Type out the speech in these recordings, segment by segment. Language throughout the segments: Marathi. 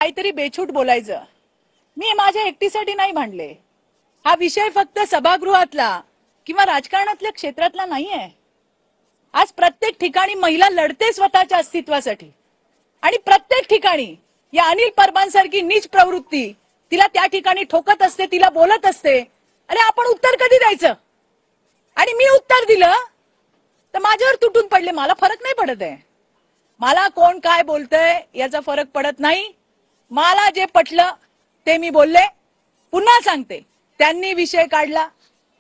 काहीतरी बेछूट बोलायचं. मी माझ्या एकटीसाठी नाही मांडले. हा विषय फक्त सभागृहातला किंवा राजकारणातल्या क्षेत्रातला नाहीये. आज प्रत्येक ठिकाणी महिला लढते स्वतःच्या अस्तित्वासाठी आणि प्रत्येक ठिकाणी या अनिल परबांसारखी नीच प्रवृत्ती तिला त्या ठिकाणी ठोकत असते, तिला बोलत असते. अरे आपण उत्तर कधी द्यायचं? आणि मी उत्तर दिलं तर माझ्यावर तुटून पडले. मला फरक नाही पडत आहे. मला कोण काय बोलतंय याचा फरक पडत नाही. मला जे पटलं ते मी बोलले. पुन्हा सांगते, त्यांनी विषय काढला,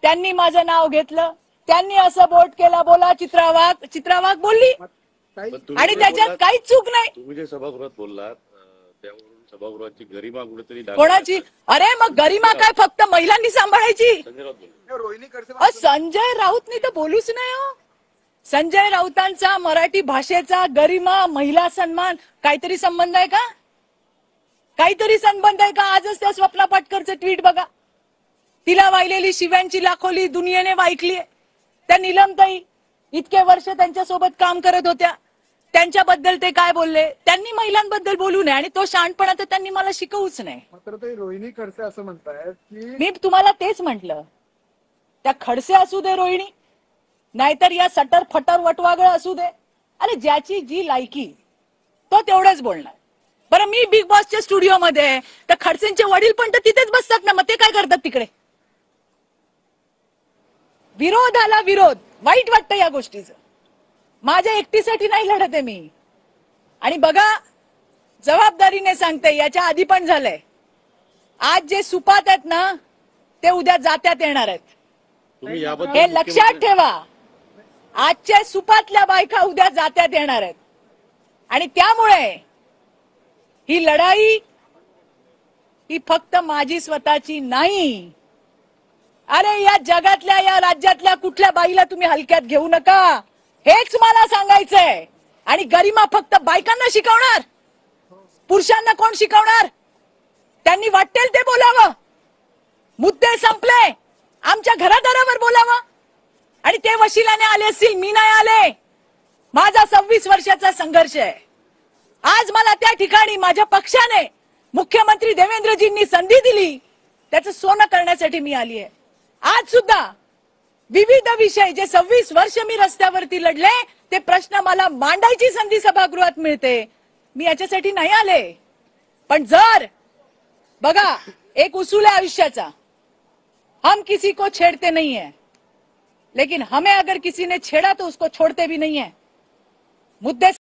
त्यांनी माझं नाव घेतलं, त्यांनी असं बोट केला, बोला चित्रावाग बोलली आणि त्याच्यात काहीच चूक नाही. तुम्ही जे सभागृहात बोललात त्यावरून सभागृहाची गरिमा कुठेतरी कोणाची? अरे मग गरिमा काय फक्त महिलांनी सांभाळायची? संजय राऊतनी तर बोलूच नाही हो. संजय राऊतांचा मराठी भाषेचा गरिमा, महिला सन्मान काहीतरी संबंध आहे का? काहीतरी संबंध आहे का? आजच त्या स्वप्ना पाटकरचं ट्विट बघा. तिला वाहिलेली शिव्यांची लाखोली दुनियेने वाईकली. त्या नीलमताई इतके वर्ष त्यांच्यासोबत काम करत होत्या, त्यांच्याबद्दल ते काय बोलले? त्यांनी महिलांबद्दल बोलू नये आणि तो शहाणपणा तर त्यांनी मला शिकवूच नाही. मात्र ते रोहिणी खडसे असं म्हणतायत की मी तुम्हाला तेच म्हटलं, त्या खडसे असू दे रोहिणी, नाहीतर या सटर फटर वटवागळ असू दे. अरे ज्याची जी लायकी तो तेवढंच बोलणार. बरं मी बिग बॉसच्या स्टुडिओमध्ये तर खडसेंचे वडील पण तर तिथेच बसतात ना, मग ते काय करतात तिकडे? विरोधाला विरोध. वाईट वाटतं या गोष्टीचं. माझ्या एकटीसाठी नाही लढत आहे मी. आणि बघा, जबाबदारीने सांगते, याच्या आधी पण झालंय. आज जे सुपात आहेत ना ते उद्या जात्यात येणार आहेत. तुम्ही याबद्दल हे लक्षात ठेवा. आजच्या सुपातल्या बायका उद्या जात्यात येणार आहेत आणि त्यामुळे ही लढाई ही फक्त माझी स्वतःची नाही. अरे या जगातल्या, या राज्यातल्या कुठल्या बाईला तुम्ही हलक्यात घेऊ नका, हेच मला सांगायचंय. आणि गरिमा फक्त बायकांना शिकवणार, पुरुषांना कोण शिकवणार? त्यांनी वाटेल ते बोलावं. मुद्दे संपले, आमच्या घरादारावर बोलावं. आणि ते वशिलाने आले असतील, मी नाही आले. माझा 26 वर्षाचा संघर्ष आहे. आज मला त्या ठिकाणी माझ्या पक्षाने, मुख्यमंत्री देवेंद्रजींनी संधी दिली, त्याचं सोनं करण्यासाठी मी आली आहे. आज सुद्धा विविध विषय जे 26 वर्ष मी रस्त्यावरती लढले, ते प्रश्न मला मांडायची संधी सभागृहात मिळते. मी याच्यासाठी नाही आले. पण जर बघा, एक उसूल है आयुष्याचा, हम किसी को छेड़ते नहीं है, लेकिन हमें अगर किसी ने छेड़ा तो उसको छोड़ते भी नहीं है. मुद्दे